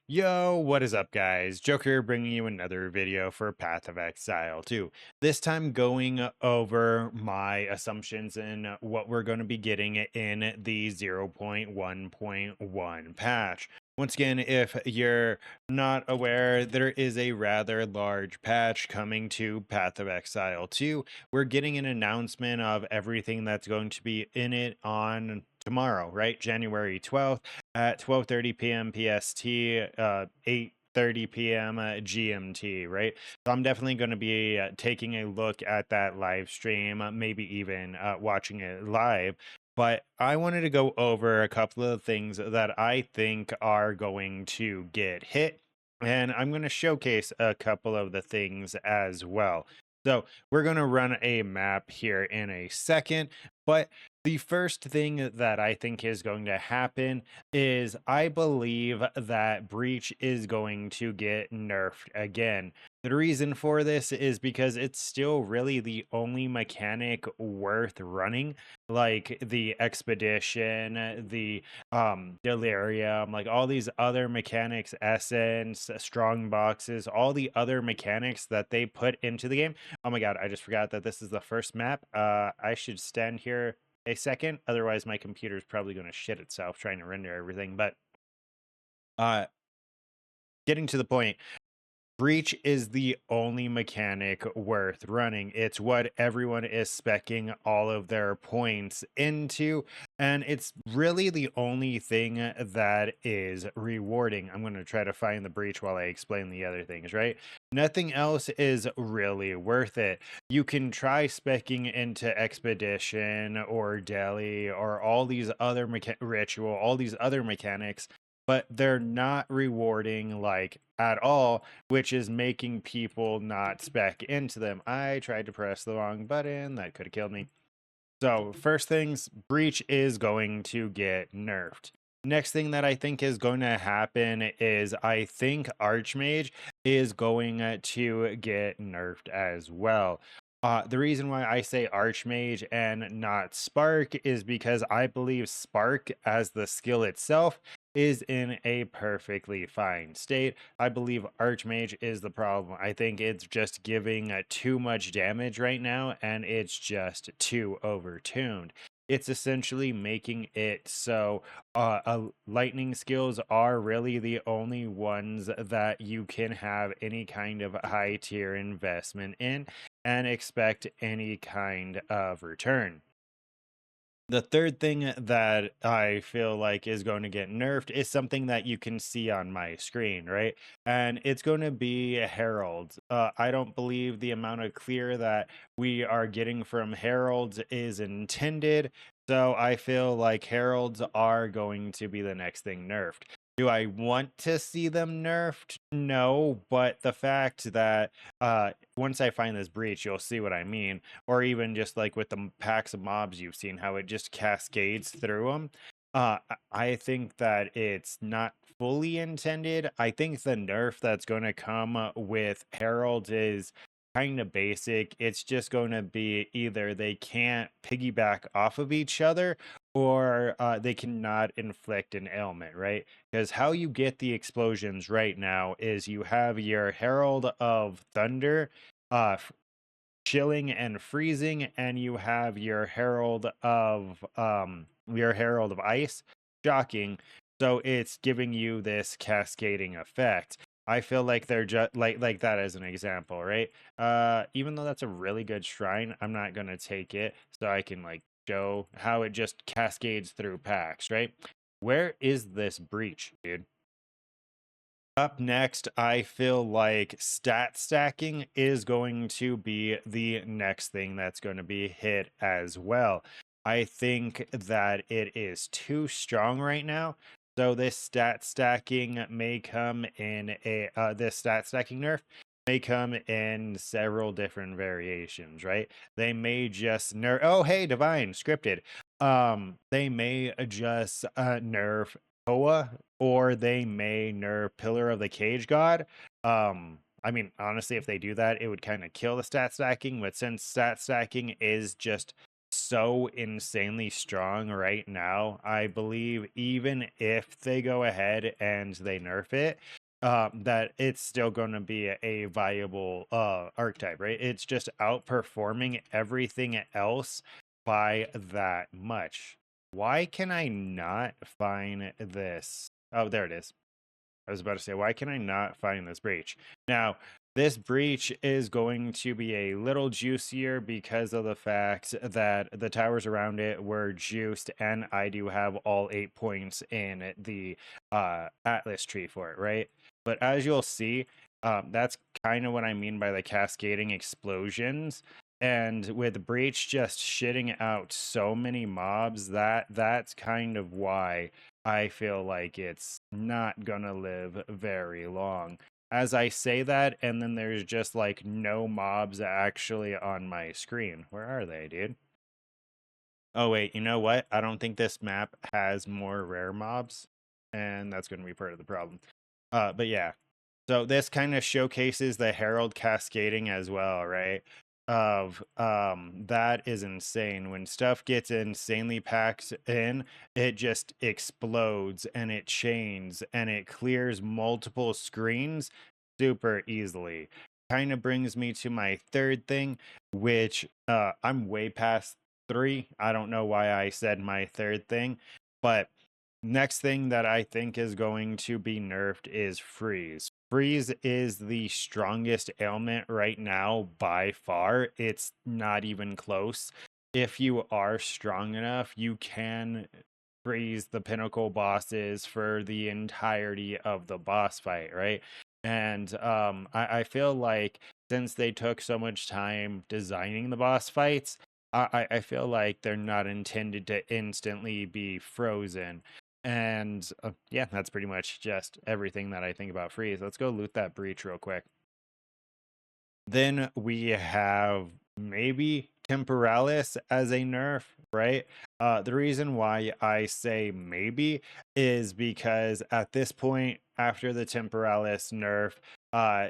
Yo, what is up, guys? Joker bringing you another video for Path of Exile 2. This time going over my assumptions and what we're going to be getting in the 0.1.1 patch. Once again, if you're not aware, there is a rather large patch coming to Path of Exile 2. We're getting an announcement of everything that's going to be in it on tomorrow, right? January 12th at 12:30 p.m. PST, 8:30 p.m. GMT, right? So I'm definitely going to be taking a look at that live stream, maybe even watching it live. But I wanted to go over a couple of things that I think are going to get hit, and I'm going to showcase a couple of the things as well. So we're going to run a map here in a second, but the first thing that I think is going to happen is I believe that Breach is going to get nerfed again. The reason for this is because it's still really the only mechanic worth running, like the expedition, the delirium, like all these other mechanics, essence, strong boxes, all the other mechanics that they put into the game. Oh my god, I just forgot that this is the first map. I should stand here a second, otherwise my computer is probably going to shit itself trying to render everything. But uh getting to the point, Breach is the only mechanic worth running. It's what everyone is specking all of their points into, and it's really the only thing that is rewarding. I'm going to try to find the Breach while I explain the other things, right? Nothing else is really worth it. You can try specking into Expedition or Deli or all these other ritual, all these other mechanics, but they're not rewarding like at all, which is making people not spec into them. I tried to press the wrong button. That could have killed me. So first things, Breach is going to get nerfed. Next thing that I think is going to happen is I think Archmage is going to get nerfed as well. The reason why I say Archmage and not Spark is because I believe Spark as the skill itself is in a perfectly fine state. I believe Archmage is the problem. I think it's just giving too much damage right now, and it's just too overtuned. It's essentially making it so lightning skills are really the only ones that you can have any kind of high tier investment in and expect any kind of return. The third thing that I feel like is going to get nerfed is something that you can see on my screen, right? And it's going to be heralds. I don't believe the amount of clear that we are getting from heralds is intended. So I feel like heralds are going to be the next thing nerfed. Do I want to see them nerfed? No, but the fact that once I find this Breach, you'll see what I mean. Or even just like with the packs of mobs you've seen, how it just cascades through them. I think that it's not fully intended. I think the nerf that's going to come with Herald is kind of basic. It's just going to be either they can't piggyback off of each other, or they cannot inflict an ailment, right? Because how you get the explosions right now is you have your Herald of Thunder, uh, chilling and freezing, and you have your Herald of Ice, shocking. So it's giving you this cascading effect. I feel like they're just like that as an example, right? Even though that's a really good shrine, I'm not gonna take it, so I can like show how it just cascades through packs, right? Where is this Breach, dude? Up next, I feel like stat stacking is going to be the next thing that's going to be hit as well. I think that it is too strong right now. So this stat stacking may come in this stat stacking nerf may come in several different variations, right? They may just nerf. Oh, hey, Divine scripted. They may just nerf Koa, or they may nerf Pillar of the Cage God. I mean, honestly, if they do that, it would kind of kill the stat stacking. But since stat stacking is just so insanely strong right now. I believe even if they go ahead and they nerf it, that it's still going to be a viable archetype, right? It's just outperforming everything else by that much. Why can I not find this? Oh, there it is. I was about to say, why can I not find this breach? Now, this breach is going to be a little juicier because of the fact that the towers around it were juiced, and I do have all 8 points in the Atlas tree for it, right? But as you'll see, that's kind of what I mean by the cascading explosions. And with breach just shitting out so many mobs, that's kind of why I feel like it's not gonna live very long. As I say that, and then there's just like no mobs actually on my screen. Where are they, dude? Oh, wait, you know what? I don't think this map has more rare mobs, and that's gonna be part of the problem. But yeah, so this kind of showcases the Herald cascading as well, right? Of that is insane. When stuff gets insanely packed in, it just explodes and it chains and it clears multiple screens super easily. Kind of brings me to my third thing, which I'm way past three. I don't know why I said my third thing, but next thing that I think is going to be nerfed is freeze. Freeze is the strongest ailment right now by far. It's not even close. If you are strong enough, you can freeze the pinnacle bosses for the entirety of the boss fight, right? And I feel like since they took so much time designing the boss fights, I feel like they're not intended to instantly be frozen. And yeah, that's pretty much just everything that I think about freeze. Let's go loot that breach real quick. Then we have maybe Temporalis as a nerf, right? The reason why I say maybe is because at this point, after the Temporalis nerf,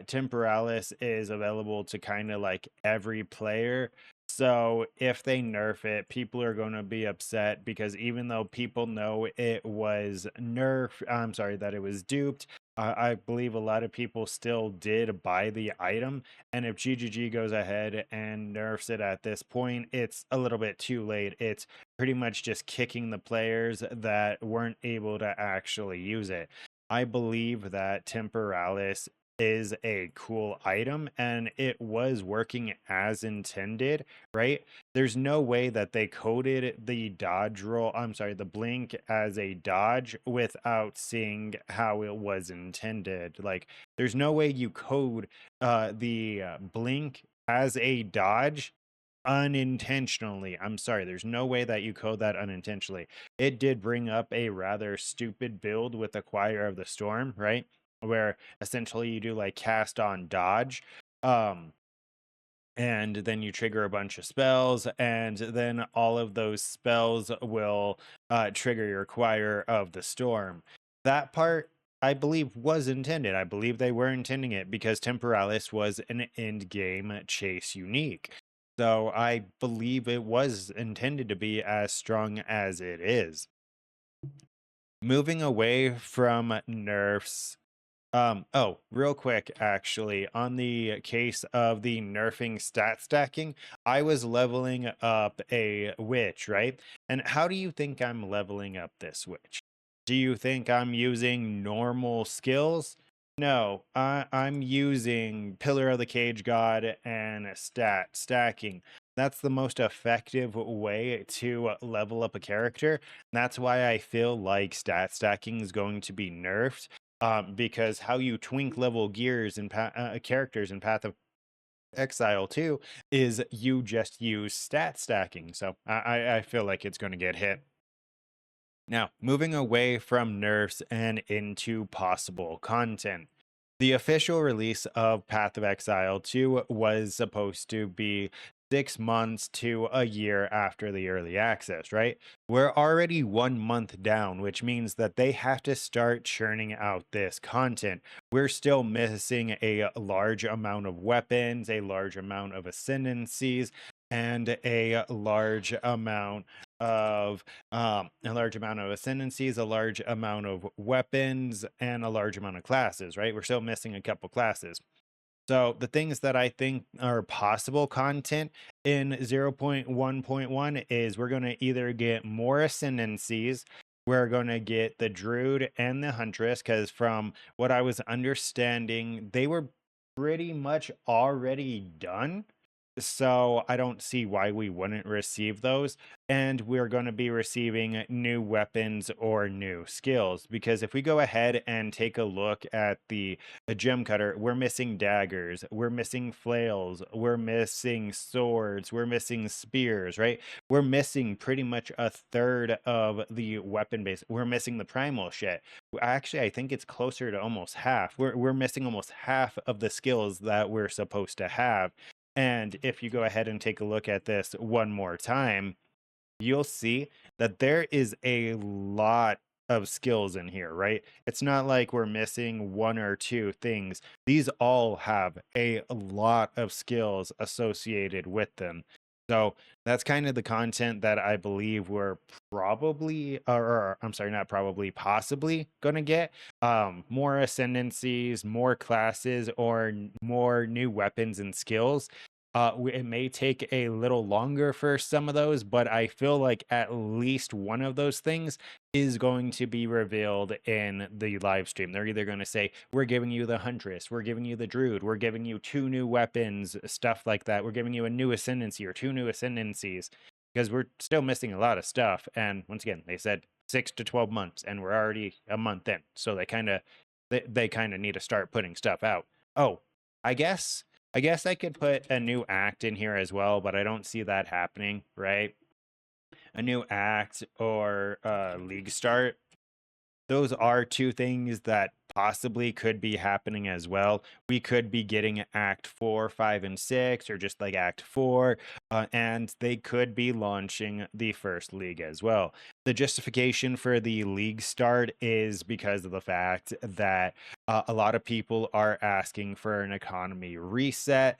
Temporalis is available to kind of like every player. So if they nerf it, people are going to be upset because even though people know it was I'm sorry, that it was duped, I believe a lot of people still did buy the item, and if GGG goes ahead and nerfs it at this point, it's a little bit too late. It's pretty much just kicking the players that weren't able to actually use it. I believe that Temporalis is a cool item and it was working as intended, right? There's no way that they coded the dodge roll, I'm sorry, the blink as a dodge without seeing how it was intended. Like, there's no way you code the blink as a dodge unintentionally. I'm sorry, there's no way that you code that unintentionally. It did bring up a rather stupid build with the Choir of the Storm, right? Where essentially you do like cast on dodge. And then you trigger a bunch of spells, and then all of those spells will trigger your Choir of the Storm. That part, I believe, was intended. I believe they were intending it because Temporalis was an end game chase unique. So I believe it was intended to be as strong as it is. Moving away from nerfs, oh, real quick, actually, on the case of the nerfing stat stacking, I was leveling up a witch, right? And how do you think I'm leveling up this witch? Do you think I'm using normal skills? No, I'm using Pillar of the Cage God and stat stacking. That's the most effective way to level up a character. That's why I feel like stat stacking is going to be nerfed, because how you twink level gears and characters in Path of Exile 2 is you just use stat stacking. So I feel like it's going to get hit. Now, moving away from nerfs and into possible content. The official release of Path of Exile 2 was supposed to be 6 months to a year after the early access, right? We're already 1 month down, which means that they have to start churning out this content. We're still missing a large amount of weapons, a large amount of ascendancies, and a large amount of ascendancies, a large amount of weapons, and a large amount of classes, right? We're still missing a couple classes. So the things that I think are possible content in 0.1.1 is we're going to either get more ascendancies, we're going to get the druid and the huntress, because from what I was understanding, they were pretty much already done. So I don't see why we wouldn't receive those. And we're going to be receiving new weapons or new skills. Because if we go ahead and take a look at the gem cutter, we're missing daggers, we're missing flails, we're missing swords, we're missing spears, right? We're missing pretty much a third of the weapon base. We're missing the primal shit. Actually, I think it's closer to almost half. We're missing almost half of the skills that we're supposed to have. And if you go ahead and take a look at this one more time, you'll see that there is a lot of skills in here, right? It's not like we're missing one or two things. These all have a lot of skills associated with them. So that's kind of the content that I believe we're probably, or I'm sorry, not probably, possibly going to get. More ascendancies, more classes, or more new weapons and skills. It may take a little longer for some of those, but I feel like at least one of those things is going to be revealed in the live stream. They're either going to say, we're giving you the Huntress, we're giving you the Druid, we're giving you two new weapons, stuff like that. We're giving you a new Ascendancy or two new Ascendancies, because we're still missing a lot of stuff. And once again, they said 6 to 12 months, and we're already a month in. So they kind of need to start putting stuff out. Oh, I guess I could put a new act in here as well, but I don't see that happening, right? A new act or league start. Those are two things that possibly could be happening as well. We could be getting Act 4, 5, and 6, or just like Act 4, and they could be launching the first league as well. The justification for the league start is because of the fact that a lot of people are asking for an economy reset.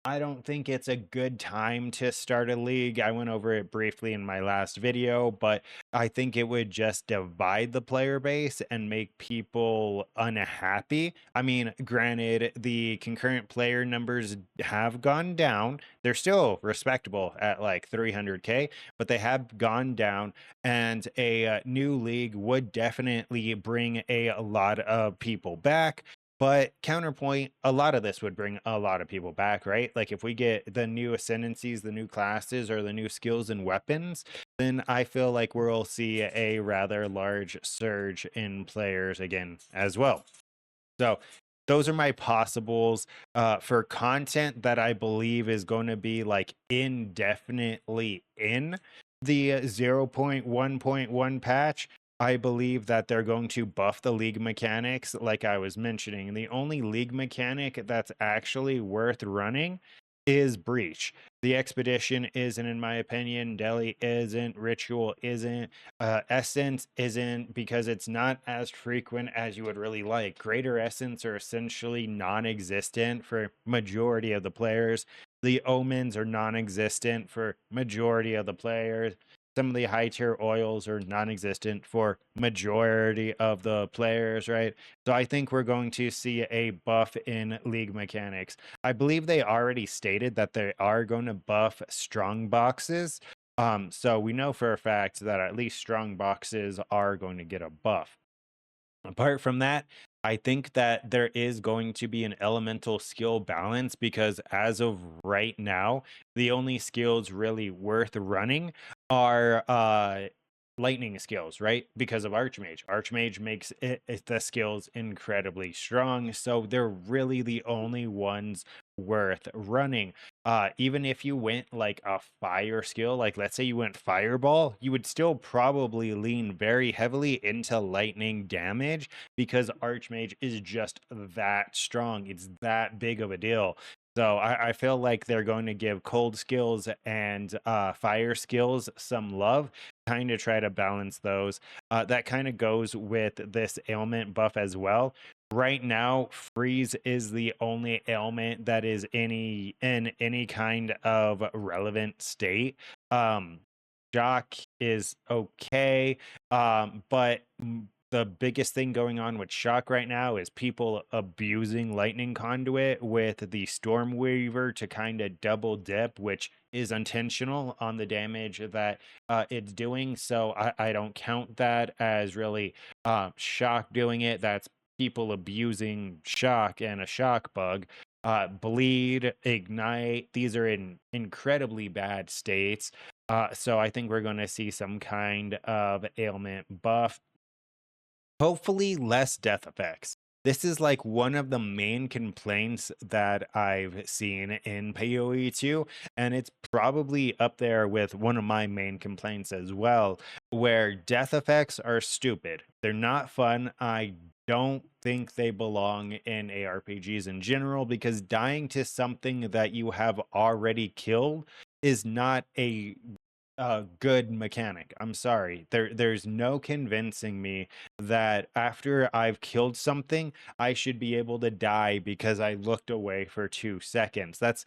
I don't think it's a good time to start a league. I went over it briefly in my last video, but I think it would just divide the player base and make people unhappy. I mean, granted, the concurrent player numbers have gone down. They're still respectable at like 300K, but they have gone down, and a new league would definitely bring a lot of people back. But counterpoint, a lot of this would bring a lot of people back, right? Like if we get the new ascendancies, the new classes, or the new skills and weapons, then I feel like we'll see a rather large surge in players again as well. So those are my possibles for content that I believe is going to be like indefinitely in the 0.1.1 patch. I believe that they're going to buff the league mechanics, like I was mentioning. The only league mechanic that's actually worth running is Breach. The Expedition isn't, in my opinion. Delhi isn't. Ritual isn't. Essence isn't, because it's not as frequent as you would really like. Greater Essence are essentially non-existent for majority of the players. The Omens are non-existent for majority of the players. Some of the high tier oils are non-existent for majority of the players, right? So I think we're going to see a buff in league mechanics. I believe they already stated that they are going to buff strong boxes. So we know for a fact that at least strong boxes are going to get a buff. Apart from that, I think that there is going to be an elemental skill balance, because as of right now, the only skills really worth running are lightning skills, right? Because of Archmage. Archmage makes the skills incredibly strong, so they're really the only ones worth running. Even if you went like a fire skill, like let's say you went fireball, you would still probably lean very heavily into lightning damage, because Archmage is just that strong. It's that big of a deal. So I feel like they're going to give cold skills and fire skills some love, kind of try to balance those. That kind of goes with this ailment buff as well. Right now, freeze is the only ailment that is any kind of relevant state. Um, shock is okay, but the biggest thing going on with shock right now is people abusing lightning conduit with the storm weaver to kind of double dip, which is intentional on the damage that it's doing. So I don't count that as really shock doing it. That's people abusing shock and a shock bug. Bleed, ignite, these are in incredibly bad states. So I think we're going to see some kind of ailment buff. Hopefully, less death effects. This is like one of the main complaints that I've seen in PoE 2, and it's probably up there with one of my main complaints as well, where death effects are stupid. They're not fun. I don't think they belong in ARPGs in general because dying to something that you have already killed is not a good mechanic. I'm sorry. There's no convincing me that after I've killed something, I should be able to die because I looked away for 2 seconds. That's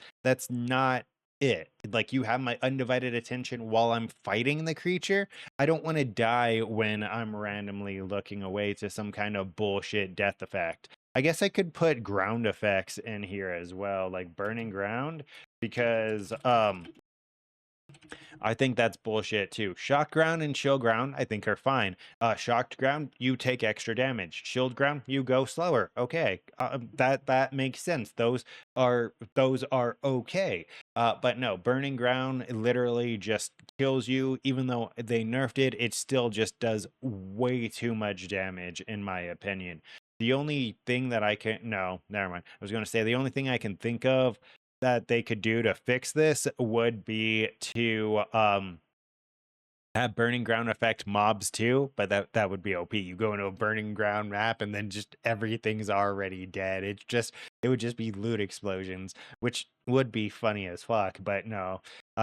not it. Like you have my undivided attention while I'm fighting the creature. I don't want to die when I'm randomly looking away to some kind of bullshit death effect. I guess I could put ground effects in here as well, like burning ground, because I think that's bullshit too. Shock ground and chill ground, I think are fine. Shocked ground, you take extra damage. Chilled ground, you go slower. Okay, that makes sense. Those are okay. But no, burning ground literally just kills you. Even though they nerfed it, it still just does way too much damage, in my opinion. The only thing that I can no, never mind. I was going to say the only thing I can think of that they could do to fix this would be to have burning ground affect mobs too, but that would be OP. You go into a burning ground map and then just everything's already dead. It would just be loot explosions, which would be funny as fuck, but no.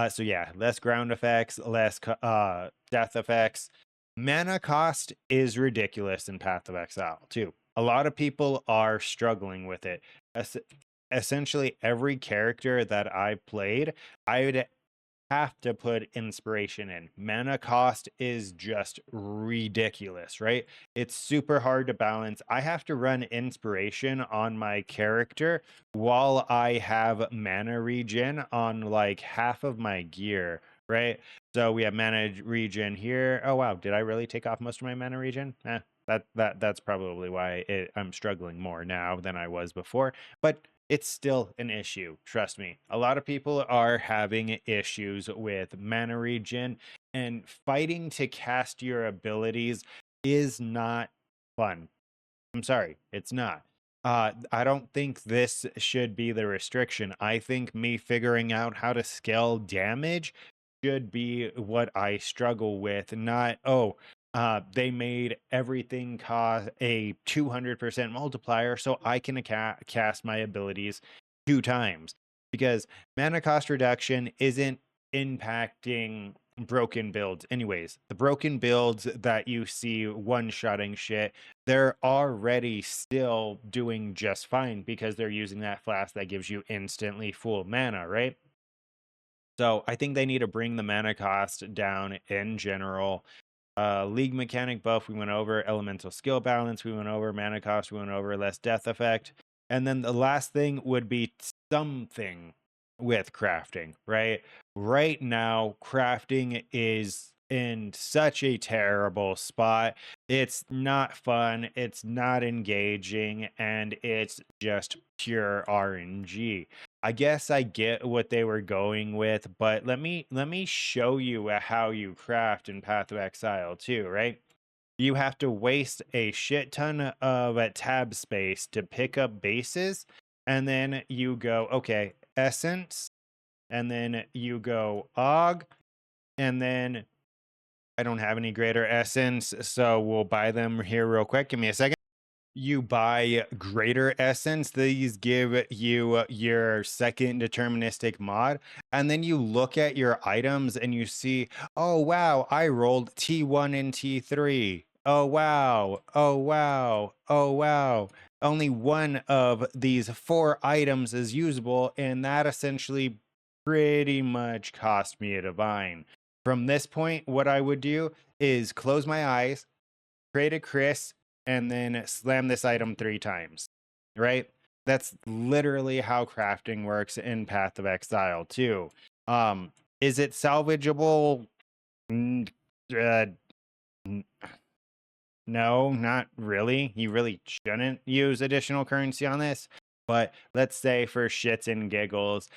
So yeah, less ground effects, less death effects. Mana cost is ridiculous in Path of Exile too. A lot of people are struggling with it. Essentially every character that I played, I would have to put inspiration in. Mana cost is just ridiculous, right? It's super hard to balance. I have to run inspiration on my character while I have mana regen on like half of my gear, right? So we have mana regen here. Oh wow, did I really take off most of my mana regen? That's probably why I'm struggling more now than I was before. But it's still an issue. Trust me. A lot of people are having issues with mana regen, and fighting to cast your abilities is not fun. I'm sorry, it's not. I don't think this should be the restriction. I think me figuring out how to scale damage should be what I struggle with, not, oh, they made everything cost a 200% multiplier so I can cast my abilities 2 times. Because mana cost reduction isn't impacting broken builds. Anyways, the broken builds that you see one-shotting shit, they're already still doing just fine because they're using that flask that gives you instantly full mana, right? So I think they need to bring the mana cost down in general. League mechanic buff, we went over. Elemental skill balance, we went over. Mana cost, we went over. Less death effect. And then the last thing would be something with crafting, right? Right now, crafting is in such a terrible spot. It's not fun, it's not engaging, and it's just pure RNG. I guess I get what they were going with, but let me show you how you craft in Path of Exile too, right? You have to waste a shit ton of tab space to pick up bases, and then you go, okay, essence, and then you go og, and then I don't have any greater essence, so we'll buy them here real quick. Give me a second. you buy greater essence, these give you your second deterministic mod, and then you look at your items and you see, oh wow, I rolled T1 and T3. Oh wow, oh wow, oh wow. Only one of these four items is usable, and that essentially pretty much cost me a divine. From this point, what I would do is close my eyes, create a Chris, and then slam this item 3 times, right? That's literally how crafting works in Path of Exile too. Is it salvageable? Mm, uh, no, not really. You really shouldn't use additional currency on this. But let's say for shits and giggles,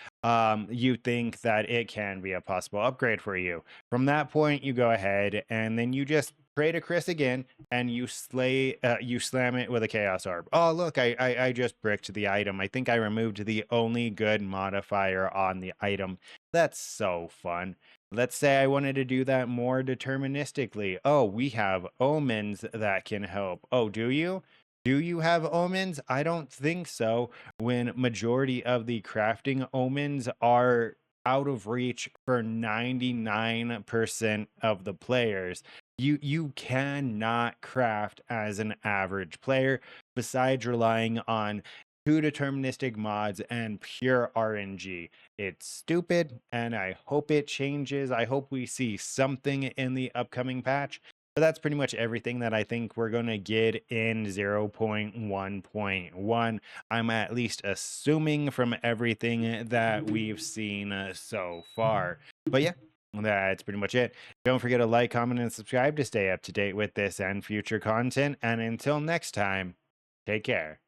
you think that it can be a possible upgrade for you. From that point, you go ahead and then you just pray to Chris again, and you slam it with a Chaos Orb. Oh, look, I just bricked the item. I think I removed the only good modifier on the item. That's so fun. Let's say I wanted to do that more deterministically. Oh, we have omens that can help. Oh, do you? Do you have omens? I don't think so. When majority of the crafting omens are out of reach for 99% of the players. You cannot craft as an average player besides relying on two deterministic mods and pure RNG. It's stupid, and I hope it changes. I hope we see something in the upcoming patch. But that's pretty much everything that I think we're going to get in 0.1.1. I'm at least assuming from everything that we've seen so far. But yeah, that's pretty much it. Don't forget to like, comment, and subscribe to stay up to date with this and future content. And until next time, take care.